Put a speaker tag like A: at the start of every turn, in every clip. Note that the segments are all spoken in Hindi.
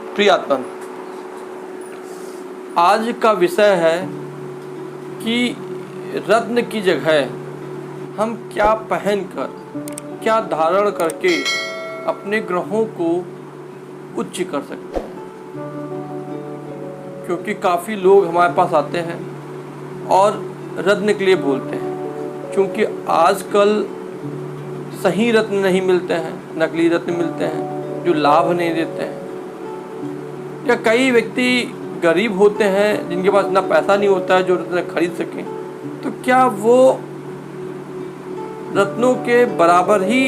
A: प्रियात्मन, आज का विषय है कि रत्न की जगह हम क्या पहनकर, क्या धारण करके अपने ग्रहों को उच्च कर सकते हैं। क्योंकि काफ़ी लोग हमारे पास आते हैं और रत्न के लिए बोलते हैं, क्योंकि आजकल सही रत्न नहीं मिलते हैं, नकली रत्न मिलते हैं जो लाभ नहीं देते हैं। या कई व्यक्ति गरीब होते हैं जिनके पास इतना पैसा नहीं होता है जो रत्न खरीद सकें, तो क्या वो रत्नों के बराबर ही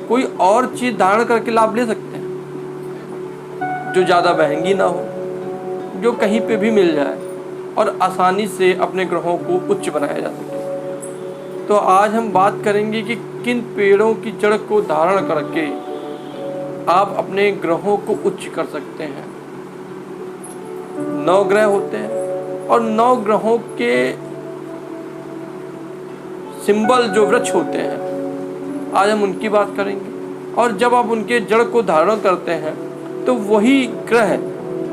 A: कोई और चीज़ धारण करके लाभ ले सकते हैं जो ज़्यादा महंगी ना हो, जो कहीं पे भी मिल जाए और आसानी से अपने ग्रहों को उच्च बनाया जा सके। तो आज हम बात करेंगे कि किन पेड़ों की जड़ को धारण करके आप अपने ग्रहों को उच्च कर सकते हैं। 9 ग्रह होते हैं और 9 ग्रहों के सिंबल जो वृक्ष होते हैं, आज हम उनकी बात करेंगे। और जब आप उनके जड़ को धारण करते हैं तो वही ग्रह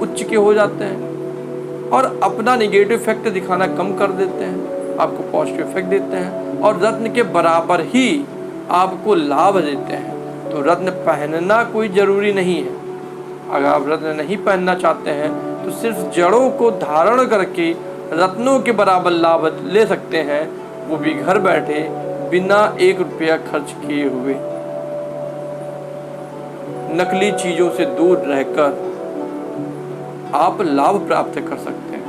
A: उच्च के हो जाते हैं और अपना नेगेटिव इफेक्ट दिखाना कम कर देते हैं, आपको पॉजिटिव इफेक्ट देते हैं और रत्न के बराबर ही आपको लाभ देते हैं। तो रत्न पहनना कोई ज़रूरी नहीं है। अगर आप रत्न नहीं पहनना चाहते हैं तो सिर्फ जड़ों को धारण करके रत्नों के बराबर लाभ ले सकते हैं, वो भी घर बैठे बिना 1 रुपया खर्च किए हुए। नकली चीज़ों से दूर रहकर आप लाभ प्राप्त कर सकते हैं।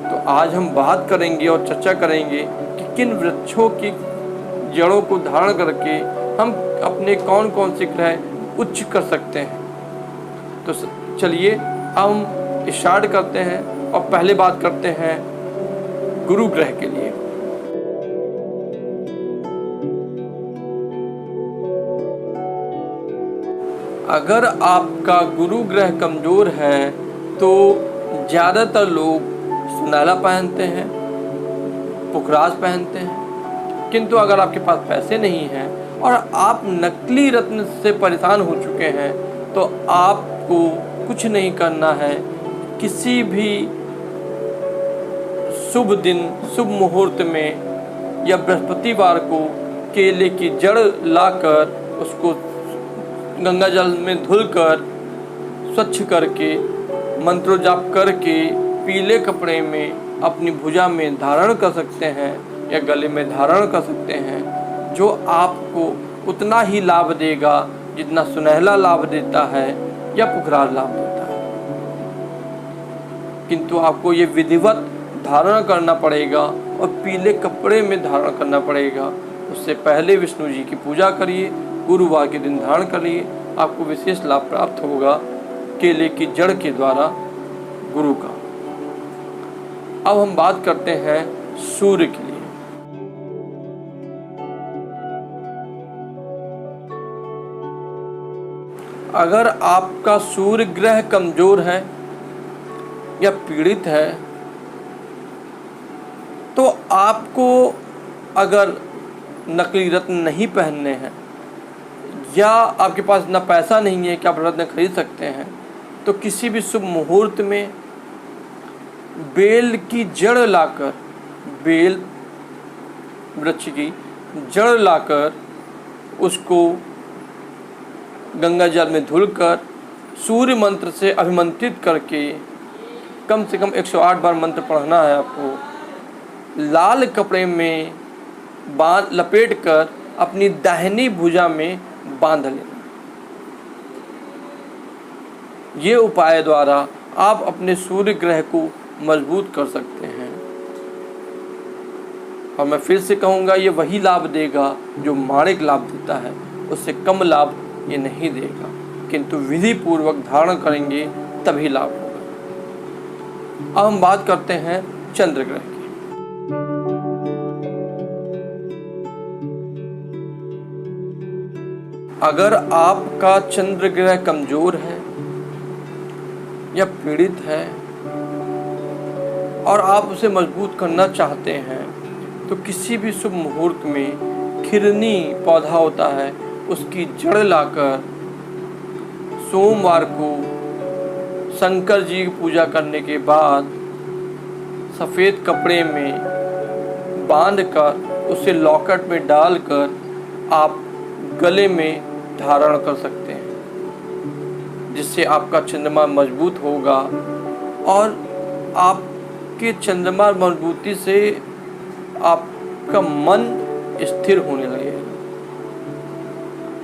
A: तो आज हम बात करेंगे और चर्चा करेंगे कि किन वृक्षों की जड़ों को धारण करके हम अपने कौन कौन से ग्रह उच्च कर सकते हैं। तो चलिए हम स्टार्ट करते हैं और पहले बात करते हैं गुरु ग्रह के लिए। अगर आपका गुरु ग्रह कमजोर है तो ज़्यादातर लोग सुनहला पहनते हैं, पुखराज पहनते हैं। किंतु अगर आपके पास पैसे नहीं हैं और आप नकली रत्न से परेशान हो चुके हैं तो आपको कुछ नहीं करना है। किसी भी शुभ दिन, शुभ मुहूर्त में या बृहस्पतिवार को केले की जड़ लाकर उसको गंगा जल में धुलकर स्वच्छ करके मंत्रोजाप करके पीले कपड़े में अपनी भुजा में धारण कर सकते हैं या गले में धारण कर सकते हैं, जो आपको उतना ही लाभ देगा जितना सुनहला लाभ देता है या पुखराज लाभ देता है। किंतु आपको ये विधिवत धारण करना पड़ेगा और पीले कपड़े में धारण करना पड़ेगा। उससे पहले विष्णु जी की पूजा करिए, गुरुवार के दिन धारण करिए, आपको विशेष लाभ प्राप्त होगा केले की जड़ के द्वारा गुरु का। अब हम बात करते हैं सूर्य के लिए। अगर आपका सूर्य ग्रह कमजोर है या पीड़ित है तो आपको अगर नकली रत्न नहीं पहनने हैं या आपके पास इतना पैसा नहीं है कि आप रत्न खरीद सकते हैं, तो किसी भी शुभ मुहूर्त में बेल की जड़ लाकर, बेल वृक्ष की जड़ लाकर उसको गंगा जल में धुलकर सूर्य मंत्र से अभिमंत्रित करके कम से कम 108 बार मंत्र पढ़ना है आपको। लाल कपड़े में लपेट कर अपनी दाहिनी भुजा में बांध लेना। ये उपाय द्वारा आप अपने सूर्य ग्रह को मजबूत कर सकते हैं। और मैं फिर से कहूँगा, ये वही लाभ देगा जो माणिक लाभ देता है, उससे कम लाभ ये नहीं देगा। किंतु विधि पूर्वक धारण करेंगे तभी लाभ होगा। अब हम बात करते हैं चंद्र ग्रह की। अगर आपका चंद्र ग्रह कमजोर है या पीड़ित है और आप उसे मजबूत करना चाहते हैं तो किसी भी शुभ मुहूर्त में खिरनी पौधा होता है, उसकी जड़ लाकर सोमवार को शंकर जी की पूजा करने के बाद सफ़ेद कपड़े में बांधकर उसे लॉकेट में डालकर आप गले में धारण कर सकते हैं, जिससे आपका चंद्रमा मजबूत होगा और आपके चंद्रमा मजबूती से आपका मन स्थिर होने लगेगा।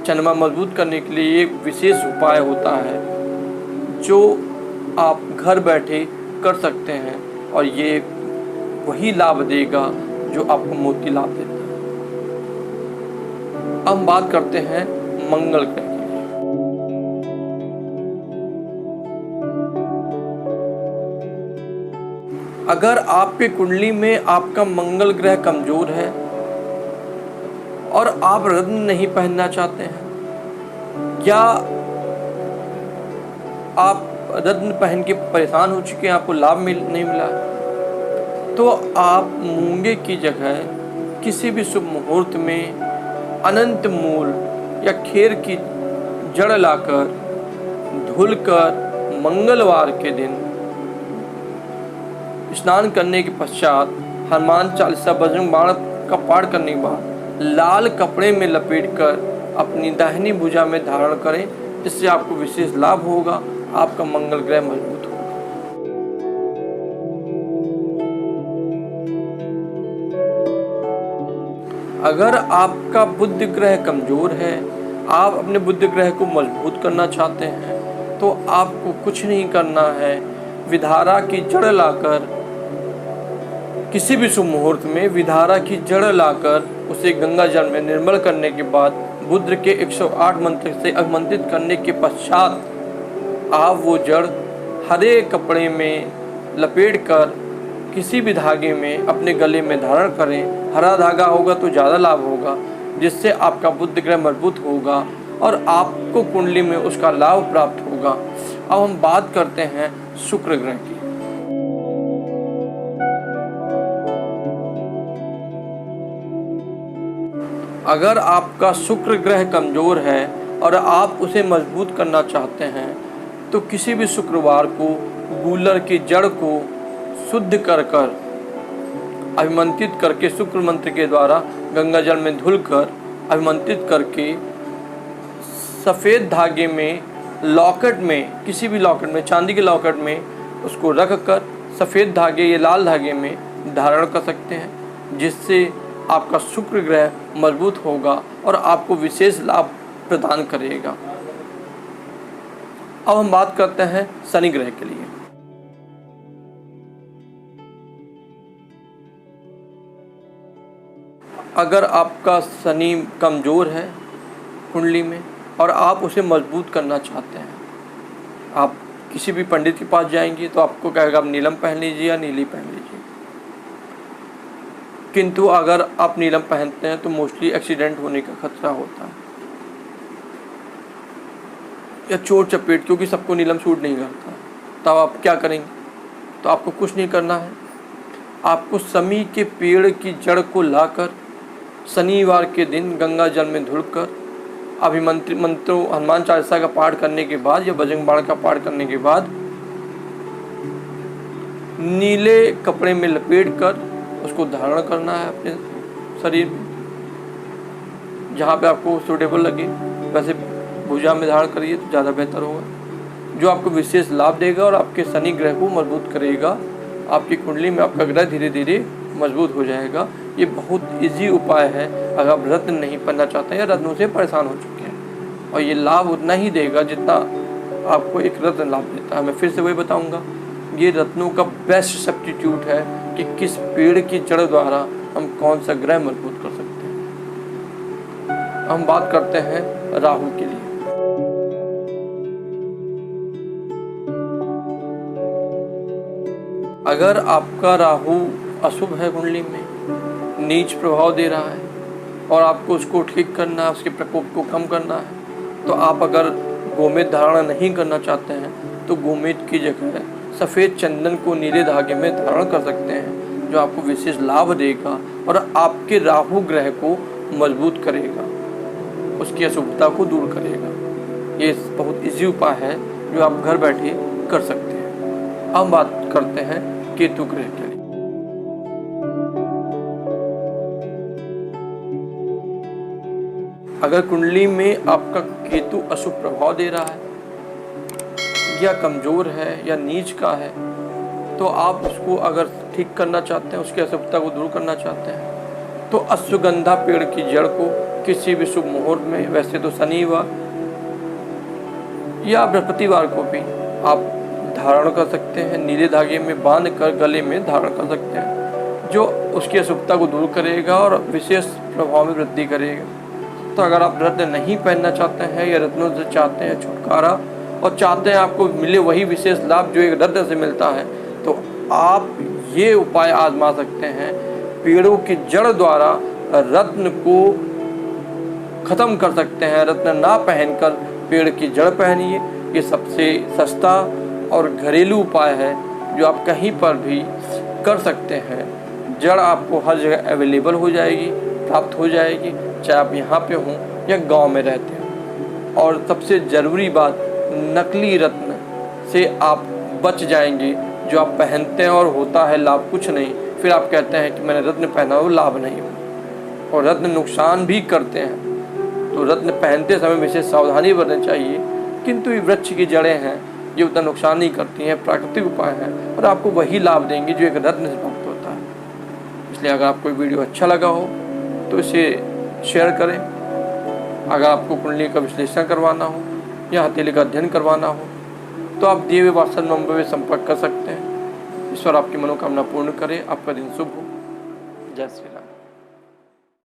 A: चंद्रमा मजबूत करने के लिए एक विशेष उपाय होता है जो आप घर बैठे कर सकते हैं और ये वही लाभ देगा जो आपको मोती लाभ देता है। अब हम बात करते हैं मंगल ग्रह की। अगर आपके कुंडली में आपका मंगल ग्रह कमजोर है और आप रत्न नहीं पहनना चाहते हैं या आप रत्न पहन के परेशान हो चुके हैं, आपको लाभ नहीं मिला, तो आप मूंगे की जगह किसी भी शुभ मुहूर्त में अनंत मूल या खेर की जड़ लाकर धुलकर मंगलवार के दिन स्नान करने के पश्चात हनुमान चालीसा बजरंग बाण का पाठ करने के बाद लाल कपड़े में लपेटकर अपनी दाहिनी भुजा में धारण करें। इससे आपको विशेष लाभ होगा, आपका मंगल ग्रह मजबूत होगा। अगर आपका बुध ग्रह कमजोर है, आप अपने बुध ग्रह को मजबूत करना चाहते हैं, तो आपको कुछ नहीं करना है। विधारा की जड़ लाकर किसी भी शुभ मुहूर्त में विधारा की जड़ लाकर उसे गंगा जल में निर्मल करने के बाद बुध के 108 मंत्र से अभिमंत्रित करने के पश्चात आप वो जड़ हरे कपड़े में लपेटकर किसी भी धागे में अपने गले में धारण करें। हरा धागा होगा तो ज़्यादा लाभ होगा, जिससे आपका बुध ग्रह मजबूत होगा और आपको कुंडली में उसका लाभ प्राप्त होगा। अब हम बात करते हैं शुक्र ग्रह की। अगर आपका शुक्र ग्रह कमजोर है और आप उसे मजबूत करना चाहते हैं, तो किसी भी शुक्रवार को गूलर की जड़ को शुद्ध कर अभिमंत्रित करके शुक्र मंत्र के द्वारा गंगा जल में धुलकर अभिमंत्रित करके सफ़ेद धागे में लॉकेट में, किसी भी लॉकेट में, चांदी के लॉकेट में उसको रख कर सफ़ेद धागे या लाल धागे में धारण कर सकते हैं, जिससे आपका शुक्र ग्रह मजबूत होगा और आपको विशेष लाभ प्रदान करेगा। अब हम बात करते हैं शनि ग्रह के लिए। अगर आपका शनि कमजोर है कुंडली में और आप उसे मजबूत करना चाहते हैं, आप किसी भी पंडित के पास जाएंगे तो आपको कहेगा आप नीलम पहन लीजिए या नीली पहन लीजिए, किंतु अगर आप नीलम पहनते हैं तो मोस्टली एक्सीडेंट होने का खतरा होता है या चोट चपेट, क्योंकि सबको नीलम सूट नहीं करता। तब आप क्या करेंगे? तो आपको कुछ नहीं करना है, आपको समी के पेड़ की जड़ को लाकर शनिवार के दिन गंगा जल में धुलकर अभिमंत्रित मंत्रों हनुमान चालीसा का पाठ करने के बाद या बजरंग बाण का पाठ करने के बाद नीले कपड़े में लपेट कर उसको धारण करना है अपने शरीर में, जहाँ पे आपको सूटेबल लगे। वैसे भुजा में धारण करिए तो ज़्यादा बेहतर होगा, जो आपको विशेष लाभ देगा और आपके शनि ग्रह को मजबूत करेगा। आपकी कुंडली में आपका ग्रह धीरे धीरे मजबूत हो जाएगा। ये बहुत इजी उपाय है अगर आप रत्न नहीं पहनना चाहते हैं या रत्नों से परेशान हो चुके हैं, और ये लाभ उतना ही देगा जितना आपको एक रत्न लाभ देता है। मैं फिर से वही बताऊंगा, ये रत्नों का बेस्ट सब्स्टिट्यूट है कि किस पेड़ की जड़ द्वारा हम कौन सा ग्रह मजबूत कर सकते हैं। हम बात करते हैं राहु के लिए। अगर आपका राहु अशुभ है, कुंडली में नीच प्रभाव दे रहा है और आपको उसको ठीक करना है, उसके प्रकोप को कम करना है, तो आप अगर गोमेद धारण नहीं करना चाहते हैं तो गोमेद की जगह सफ़ेद चंदन को नीले धागे में धारण कर सकते हैं, जो आपको विशेष लाभ देगा और आपके राहु ग्रह को मजबूत करेगा, उसकी अशुभता को दूर करेगा। ये बहुत इजी उपाय है जो आप घर बैठे कर सकते हैं। अब बात करते हैं केतु ग्रह के लिए। अगर कुंडली में आपका केतु अशुभ प्रभाव दे रहा है या कमजोर है या नीच का है, तो आप उसको अगर ठीक करना चाहते हैं, उसकी अशुभता को दूर करना चाहते हैं, तो अश्वगंधा पेड़ की जड़ को किसी भी शुभ मुहूर्त में, वैसे तो शनिवार या बृहस्पतिवार को भी आप धारण कर सकते हैं, नीले धागे में बांध कर गले में धारण कर सकते हैं, जो उसकी अशुभता को दूर करेगा और विशेष प्रभाव में वृद्धि करेगा। तो अगर आप रत्न नहीं पहनना चाहते हैं या रत्नों से चाहते हैं छुटकारा और चाहते हैं आपको मिले वही विशेष लाभ जो एक रत्न से मिलता है, तो आप ये उपाय आजमा सकते हैं। पेड़ों की जड़ द्वारा रत्न को खत्म कर सकते हैं। रत्न ना पहनकर पेड़ की जड़ पहनिए। ये सबसे सस्ता और घरेलू उपाय है जो आप कहीं पर भी कर सकते हैं। जड़ आपको हर जगह अवेलेबल हो जाएगी, प्राप्त हो जाएगी, चाहे आप यहाँ पे हों या गांव में रहते हैं। और सबसे ज़रूरी बात, नकली रत्न से आप बच जाएंगे। जो आप पहनते हैं और होता है लाभ कुछ नहीं, फिर आप कहते हैं कि मैंने रत्न पहना वो लाभ नहीं हो, और रत्न नुकसान भी करते हैं। तो रत्न पहनते समय विशेष सावधानी बरतनी चाहिए। किंतु ये वृक्ष की जड़ें हैं, ये उतना नुकसान नहीं करती हैं, प्राकृतिक उपाय हैं और आपको वही लाभ देंगे जो एक रत्न से प्राप्त होता है। इसलिए अगर आपको वीडियो अच्छा लगा हो तो इसे शेयर करें। अगर आपको कुंडली का विश्लेषण करवाना हो या हथेली का अध्ययन करवाना हो तो आप दिए हुए व्हाट्सएप नंबर में संपर्क कर सकते हैं। ईश्वर आपकी मनोकामना पूर्ण करे। आपका दिन शुभ हो। जय श्री राम।